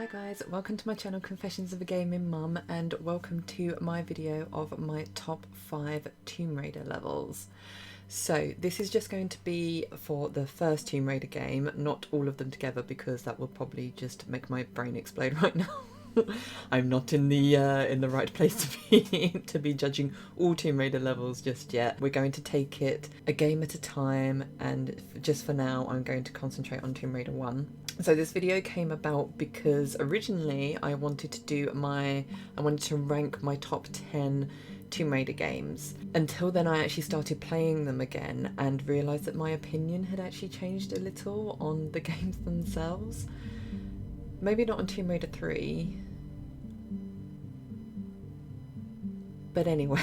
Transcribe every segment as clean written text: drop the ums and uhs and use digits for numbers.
Hi guys, welcome to my channel Confessions of a Gaming Mum, and welcome to my video of my top 5 Tomb Raider levels. So this is just going to be for the first Tomb Raider game, not all of them together because that will probably just make my brain explode right now. I'm not in the right place to be judging all Tomb Raider levels just yet. We're going to take it a game at a time, and just for now I'm going to concentrate on Tomb Raider 1. So this video came about because originally I wanted to rank my top 10 Tomb Raider games. Until then I actually started playing them again and realised that my opinion had actually changed a little on the games themselves. Maybe not on Tomb Raider 3. But anyway.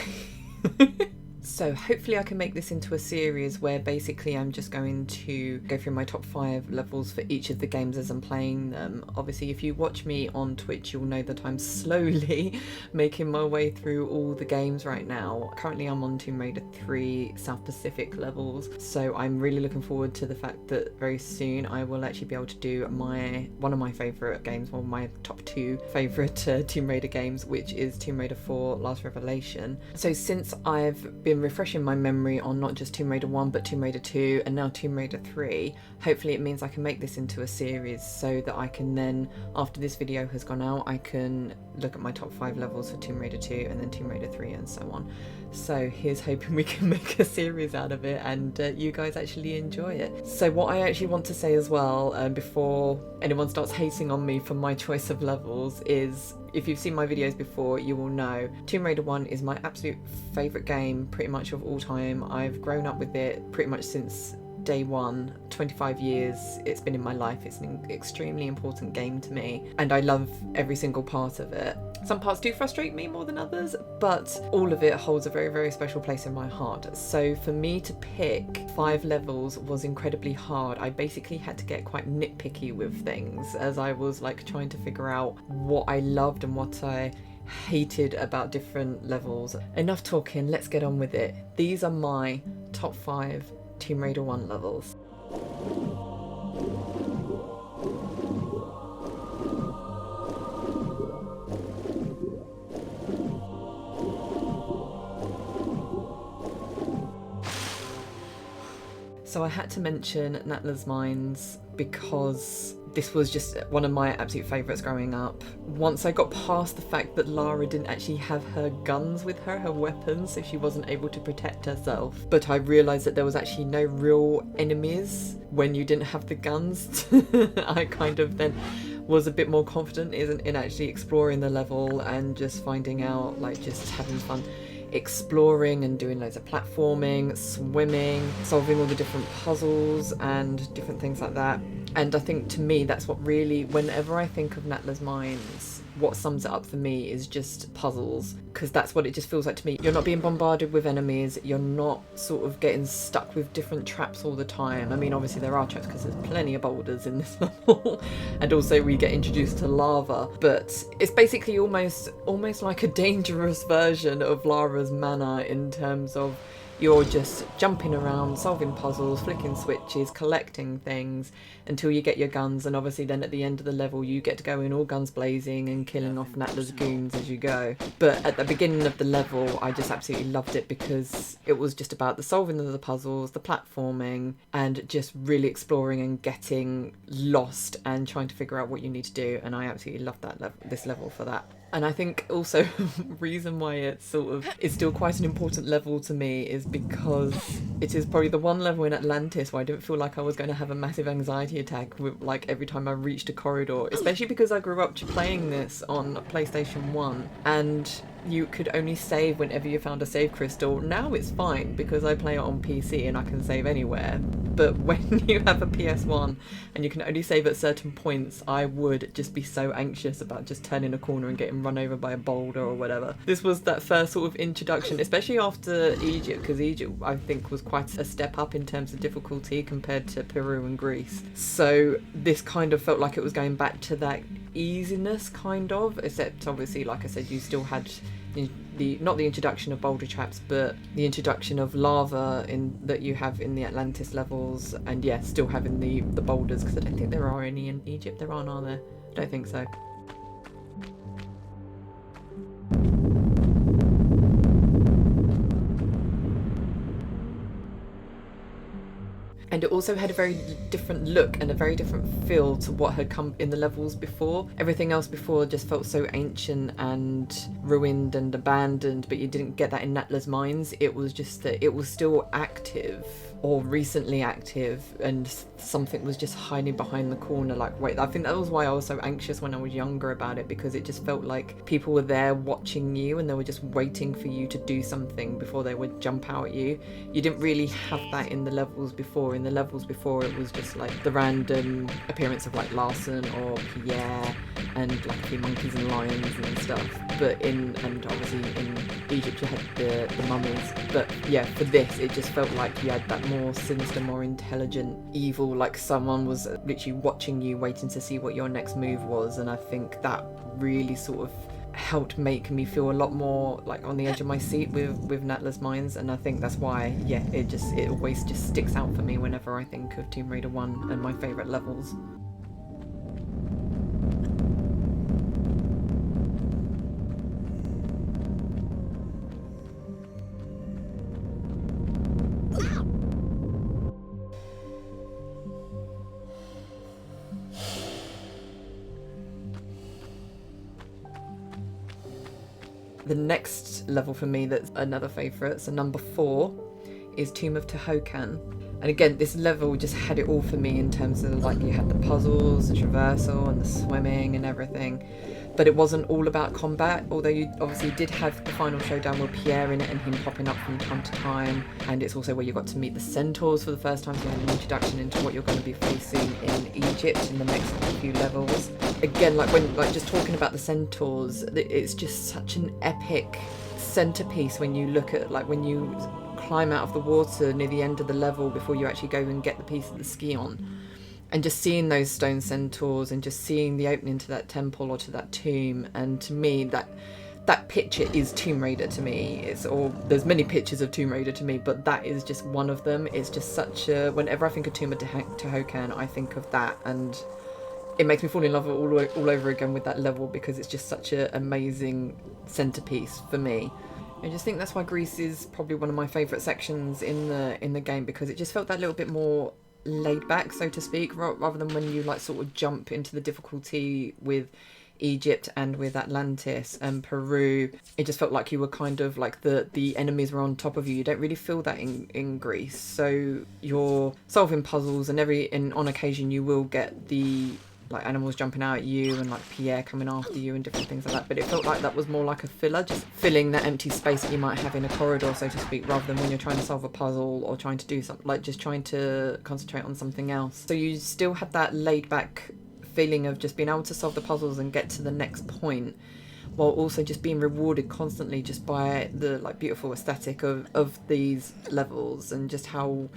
So hopefully I can make this into a series where basically I'm just going to go through my top 5 levels for each of the games as I'm playing them. Obviously if you watch me on Twitch you'll know that I'm slowly making my way through all the games right now. Currently I'm on Tomb Raider 3 South Pacific levels, so I'm really looking forward to the fact that very soon I will actually be able to do one of my favourite games, well my top 2 favourite Tomb Raider games, which is Tomb Raider 4 Last Revelation. So since I've been refreshing my memory on not just Tomb Raider 1 but Tomb Raider 2 and now Tomb Raider 3, hopefully it means I can make this into a series so that I can then, after this video has gone out, I can look at my top 5 levels for Tomb Raider 2 and then Tomb Raider 3 and so on. So here's hoping we can make a series out of it and you guys actually enjoy it. So what I actually want to say as well, before anyone starts hating on me for my choice of levels, is if you've seen my videos before you will know Tomb Raider 1 is my absolute favourite game pretty much of all time. I've grown up with it pretty much since day one. 25 years it's been in my life. It's an extremely important game to me and I love every single part of it. Some parts do frustrate me more than others, but all of it holds a very, very special place in my heart. So for me to pick 5 levels was incredibly hard. I basically had to get quite nitpicky with things as I was like trying to figure out what I loved and what I hated about different levels. Enough talking, let's get on with it. These are my top 5 Tomb Raider 1 levels. So I had to mention NATLA'S mines because this was just one of my absolute favourites growing up. Once I got past the fact that Lara didn't actually have her guns with her weapons, so she wasn't able to protect herself. But I realised that there was actually no real enemies when you didn't have the guns. I kind of then was a bit more confident in actually exploring the level and just finding out, like just having fun exploring and doing loads of platforming, swimming, solving all the different puzzles and different things like that. And I think to me that's what really, whenever I think of NATLA'S mines, what sums it up for me is just puzzles, because that's what it just feels like to me. You're not being bombarded with enemies, you're not sort of getting stuck with different traps all the time. I mean obviously there are traps because there's plenty of boulders in this level and also we get introduced to lava, but it's basically almost like a dangerous version of Lara's Manor in terms of you're just jumping around, solving puzzles, flicking switches, collecting things until you get your guns, and obviously then at the end of the level you get to go in all guns blazing and killing off NATLA'S goons as you go. But at the beginning of the level I just absolutely loved it because it was just about the solving of the puzzles, the platforming, and just really exploring and getting lost and trying to figure out what you need to do, and I absolutely loved this level for that. And I think also reason why it's still quite an important level to me is because it is probably the one level in Atlantis where I didn't feel like I was going to have a massive anxiety attack with, like, every time I reached a corridor, especially because I grew up playing this on PlayStation 1 and you could only save whenever you found a save crystal. Now it's fine because I play it on PC and I can save anywhere, but when you have a PS1 and you can only save at certain points, I would just be so anxious about just turning a corner and getting run over by a boulder or whatever. This was that first sort of introduction, especially after Egypt, because Egypt I think was quite a step up in terms of difficulty compared to Peru and Greece. So this kind of felt like it was going back to that easiness kind of, except obviously like I said you still had not the introduction of boulder traps but the introduction of lava that you have in the Atlantis levels, and yeah, still having the boulders, because I don't think there are any in Egypt. There aren't, are there? I don't think so. And it also had a very different look and a very different feel to what had come in the levels before. Everything else before just felt so ancient and ruined and abandoned, but you didn't get that in NATLA'S Mines. It was just that it was still active, or recently active, and something was just hiding behind the corner. Like, wait, I think that was why I was so anxious when I was younger about it, because it just felt like people were there watching you and they were just waiting for you to do something before they would jump out at you. You didn't really have that in the levels before. In the levels before, it was just like the random appearance of like Larson or Pierre and like a few monkeys and lions and stuff. But and obviously in Egypt you had the mummies. But yeah, for this it just felt like you had that more sinister, more intelligent evil, like someone was literally watching you, waiting to see what your next move was. And I think that really sort of helped make me feel a lot more like on the edge of my seat with NATLA'S Mines. And I think that's why, yeah, it always just sticks out for me whenever I think of Tomb Raider 1 and my favourite levels. The next level for me that's another favourite, so number 4, is Tomb of TIHOCAN. And again, this level just had it all for me in terms of like you had the puzzles, the traversal and the swimming and everything. But it wasn't all about combat, although you obviously did have the final showdown with Pierre in it and him popping up from time to time. And it's also where you got to meet the centaurs for the first time, so you had an introduction into what you're going to be facing in Egypt in the next few levels. Again, like just talking about the centaurs, it's just such an epic centerpiece when you look at like when you climb out of the water near the end of the level before you actually go and get the piece of the ski on. And just seeing those stone centaurs and just seeing the opening to that temple or to that tomb. And to me, that picture is Tomb Raider to me. There's many pictures of Tomb Raider to me, but that is just one of them. It's just such a, whenever I think of Tomb of TIHOCAN, I think of that, and it makes me fall in love all over again with that level, because it's just such an amazing centerpiece for me. I just think that's why Greece is probably one of my favourite sections in the game, because it just felt that little bit more laid back, so to speak, rather than when you like sort of jump into the difficulty with Egypt and with Atlantis and Peru. It just felt like you were kind of like the enemies were on top of you. You don't really feel that in Greece. So you're solving puzzles, and on occasion you will get the like animals jumping out at you and like Pierre coming after you and different things like that. But it felt like that was more like a filler, just filling that empty space that you might have in a corridor, so to speak, rather than when you're trying to solve a puzzle or trying to do something, like just trying to concentrate on something else. So you still had that laid back feeling of just being able to solve the puzzles and get to the next point, while also just being rewarded constantly just by the like beautiful aesthetic of these levels, and just how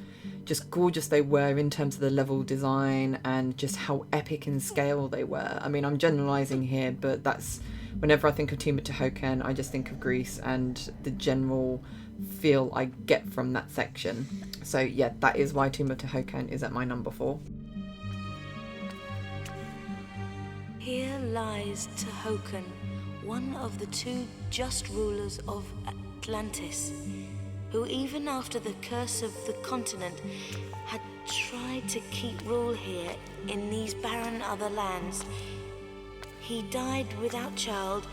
just gorgeous they were in terms of the level design and just how epic in scale they were. I mean, I'm generalizing here, but that's whenever I think of Tomb of TIHOCAN, I just think of Greece and the general feel I get from that section. So yeah, that is why Tomb of TIHOCAN is at my number 4. Here lies TIHOCAN, one of the 2 just rulers of Atlantis, who even after the curse of the continent had tried to keep rule here in these barren other lands. He died without child,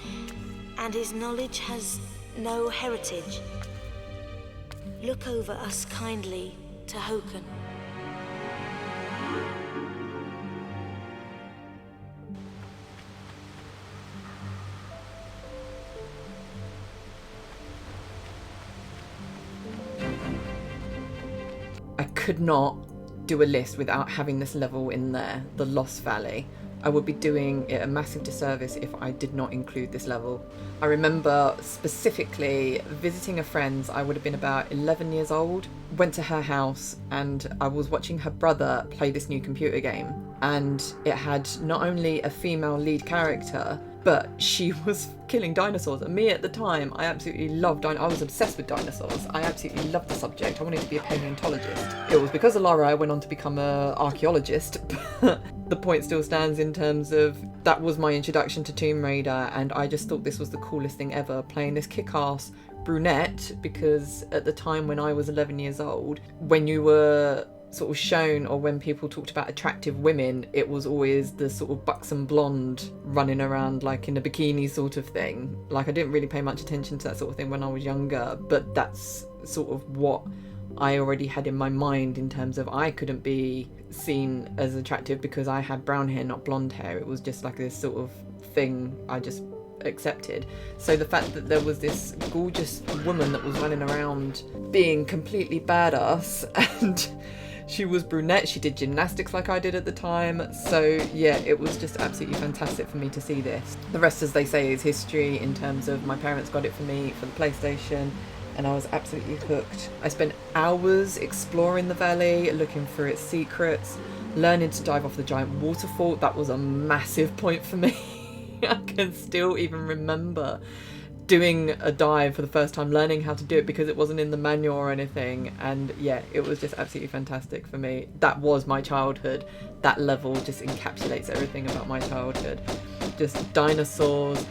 and his knowledge has no heritage. Look over us kindly, TIHOCAN. I could not do a list without having this level in there, the Lost Valley. I would be doing it a massive disservice if I did not include this level. I remember specifically visiting a friend's. I would have been about 11 years old, went to her house, and I was watching her brother play this new computer game, and it had not only a female lead character, but she was killing dinosaurs. And me at the time, I absolutely loved I was obsessed with dinosaurs. I absolutely loved the subject. I wanted to be a paleontologist. It was because of Lara I went on to become an archaeologist, but the point still stands in terms of that was my introduction to Tomb Raider, and I just thought this was the coolest thing ever, playing this kick-ass brunette, because at the time when I was 11 years old, when you were sort of shown, or when people talked about attractive women, it was always the sort of buxom blonde running around like in a bikini sort of thing. Like, I didn't really pay much attention to that sort of thing when I was younger, but that's sort of what I already had in my mind in terms of I couldn't be seen as attractive because I had brown hair, not blonde hair. It was just like this sort of thing I just accepted. So the fact that there was this gorgeous woman that was running around being completely badass, and she was brunette, she did gymnastics like I did at the time, so yeah, it was just absolutely fantastic for me to see this. The rest, as they say, is history in terms of my parents got it for me for the PlayStation, and I was absolutely hooked. I spent hours exploring the valley, looking for its secrets, learning to dive off the giant waterfall. That was a massive point for me. I can still even remember doing a dive for the first time, learning how to do it because it wasn't in the manual or anything, and yeah, it was just absolutely fantastic for me. That was my childhood. That level just encapsulates everything about my childhood. Just dinosaurs,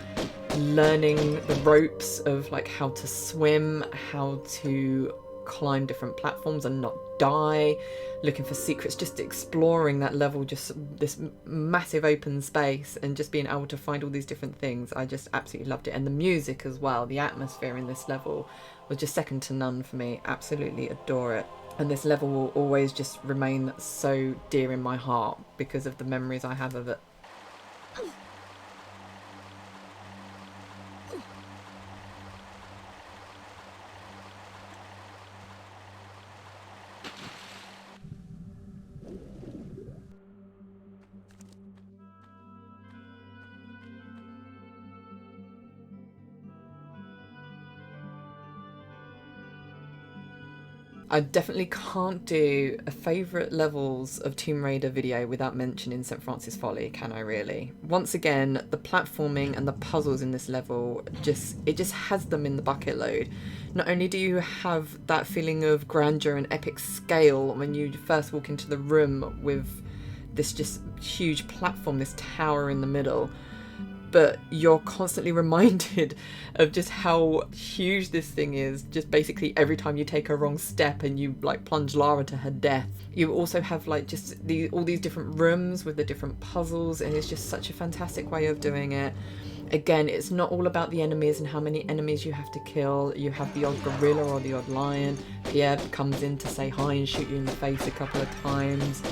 learning the ropes of like how to swim, how to climb different platforms and not die, looking for secrets, just exploring that level, just this massive open space, and just being able to find all these different things. I just absolutely loved it. And the music as well, the atmosphere in this level was just second to none for me. Absolutely adore it. And this level will always just remain so dear in my heart because of the memories I have of it. I definitely can't do a favourite levels of Tomb Raider video without mentioning St. Francis Folly, can I really? Once again, the platforming and the puzzles in this level, it just has them in the bucket load. Not only do you have that feeling of grandeur and epic scale when you first walk into the room with this just huge platform, this tower in the middle, but you're constantly reminded of just how huge this thing is, just basically every time you take a wrong step and you like plunge Lara to her death. You also have like just all these different rooms with the different puzzles, and it's just such a fantastic way of doing it. Again, it's not all about the enemies and how many enemies you have to kill. You have the odd gorilla or the odd lion. Pierre comes in to say hi and shoot you in the face a couple of times.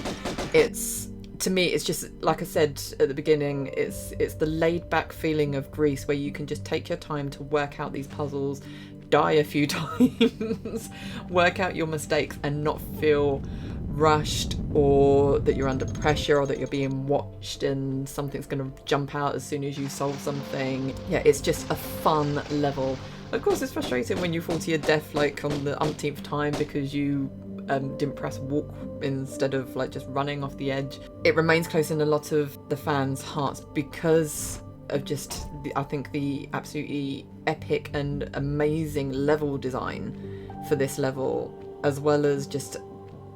To me, it's just, like I said at the beginning, it's the laid-back feeling of Greece where you can just take your time to work out these puzzles, die a few times, work out your mistakes and not feel rushed or that you're under pressure or that you're being watched and something's going to jump out as soon as you solve something. Yeah, it's just a fun level. Of course, it's frustrating when you fall to your death like on the umpteenth time because you didn't press walk instead of like just running off the edge. It remains close in a lot of the fans' hearts because of just I think the absolutely epic and amazing level design for this level, as well as just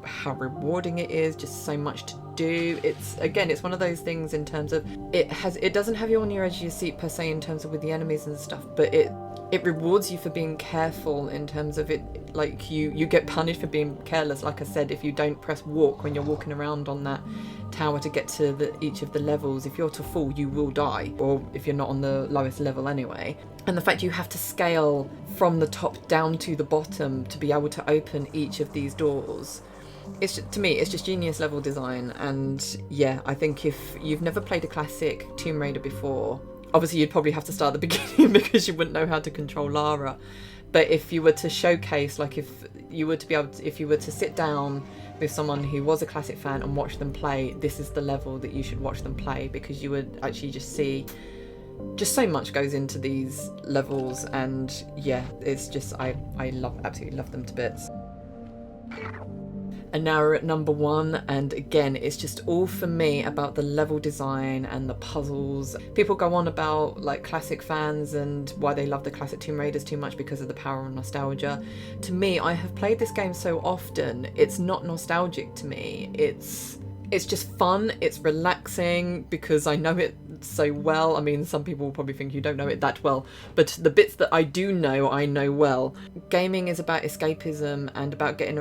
how rewarding it is, just so much to do. It's one of those things in terms of it doesn't have you on your edge of your seat per se in terms of with the enemies and stuff, but it rewards you for being careful in terms of it, like you get punished for being careless. Like I said, if you don't press walk when you're walking around on that tower to get to each of the levels, if you're to fall you will die, or if you're not on the lowest level anyway. And the fact you have to scale from the top down to the bottom to be able to open each of these doors, to me it's just genius level design. And yeah, I think if you've never played a classic Tomb Raider before, obviously you'd probably have to start at the beginning because you wouldn't know how to control Lara. But if you were to showcase, like if you were to sit down with someone who was a classic fan and watch them play, this is the level that you should watch them play, because you would actually just see just so much goes into these levels. And yeah, it's just I absolutely love them to bits. And now we're at number one, and again, it's just all for me about the level design and the puzzles. People go on about like classic fans and why they love the classic Tomb Raiders too much because of the power of nostalgia. To me, I have played this game so often, it's not nostalgic to me. It's just fun, it's relaxing because I know so well. I mean, some people will probably think you don't know it that well, but the bits that I do know, I know well. Gaming is about escapism and about getting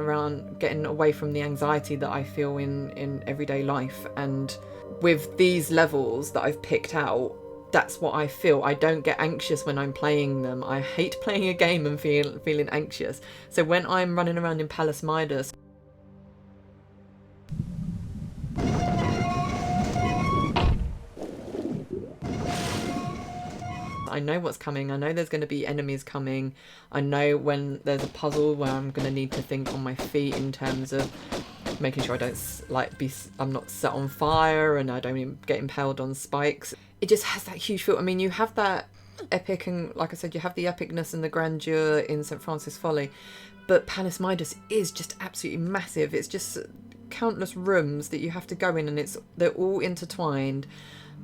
away from the anxiety that I feel in everyday life. And with these levels that I've picked out, that's what I feel. I don't get anxious when I'm playing them. I hate playing a game and feeling anxious. So when I'm running around in Palace Midas, I know what's coming. I know there's going to be enemies coming. I know when there's a puzzle where I'm going to need to think on my feet in terms of making sure I don't I'm not set on fire and I don't even get impaled on spikes. It just has that huge feel. I mean, you have that epic, and like I said, you have the epicness and the grandeur in St. Francis Folly, but Palace Midas is just absolutely massive. It's just countless rooms that you have to go in, and they're all intertwined,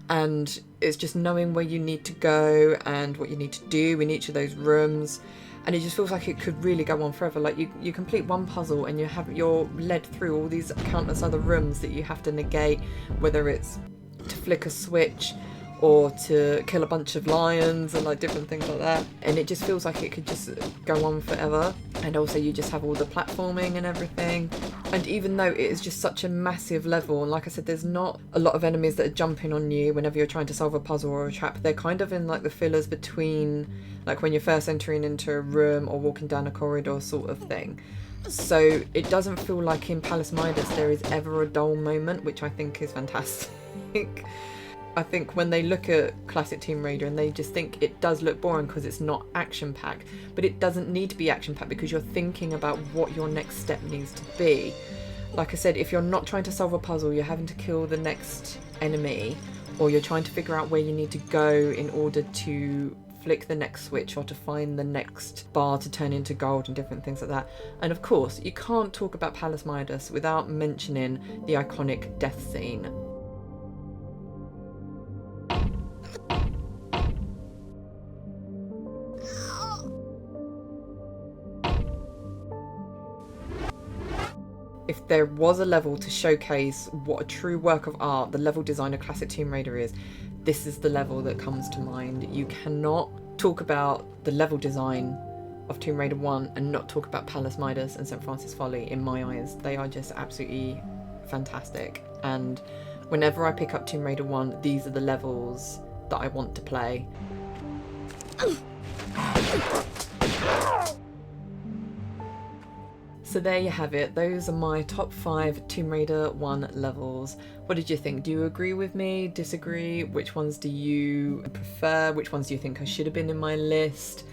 and it's just knowing where you need to go and what you need to do in each of those rooms. And it just feels like it could really go on forever. Like you complete one puzzle and you're led through all these countless other rooms that you have to negate, whether it's to flick a switch or to kill a bunch of lions and like different things like that. And it just feels like it could just go on forever. And also you just have all the platforming and everything. And even though it is just such a massive level, and like I said, there's not a lot of enemies that are jumping on you whenever you're trying to solve a puzzle or a trap. They're kind of in like the fillers between, like when you're first entering into a room or walking down a corridor sort of thing. So it doesn't feel like in Palace Midas there is ever a dull moment, which I think is fantastic. I think when they look at classic Tomb Raider and they just think it does look boring because it's not action-packed, but it doesn't need to be action-packed because you're thinking about what your next step needs to be. Like I said, if you're not trying to solve a puzzle, you're having to kill the next enemy, or you're trying to figure out where you need to go in order to flick the next switch or to find the next bar to turn into gold and different things like that. And of course, you can't talk about Palace Midas without mentioning the iconic death scene. If there was a level to showcase what a true work of art the level design of classic Tomb Raider is, this is the level that comes to mind. You cannot talk about the level design of Tomb Raider 1 and not talk about Palace Midas and St. Francis Folly. In my eyes, they are just absolutely fantastic. And whenever I pick up Tomb Raider 1, these are the levels that I want to play. So there you have it. Those are my top 5 Tomb Raider 1 levels. What did you think? Do you agree with me? Disagree? Which ones do you prefer? Which ones do you think I should have been in my list?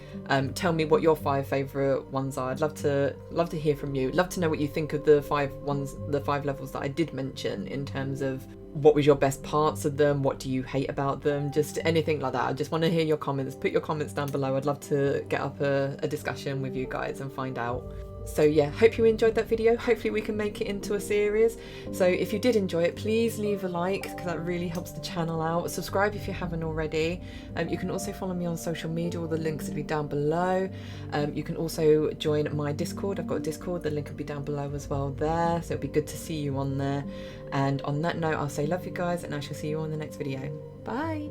Tell me what your 5 favourite ones are. I'd love to hear from you. Love to know what you think of the 5 levels that I did mention, in terms of what was your best parts of them, what do you hate about them, just anything like that. I just want to hear your comments. Put your comments down below. I'd love to get up a discussion with you guys and find out. So yeah, hope you enjoyed that video. Hopefully we can make it into a series. So if you did enjoy it, please leave a like, because that really helps the channel out. Subscribe if you haven't already. You can also follow me on social media. All the links will be down below. You can also join my Discord. I've got a Discord. The link will be down below as well there. So it'll be good to see you on there. And on that note, I'll say love you guys, and I shall see you on the next video. Bye.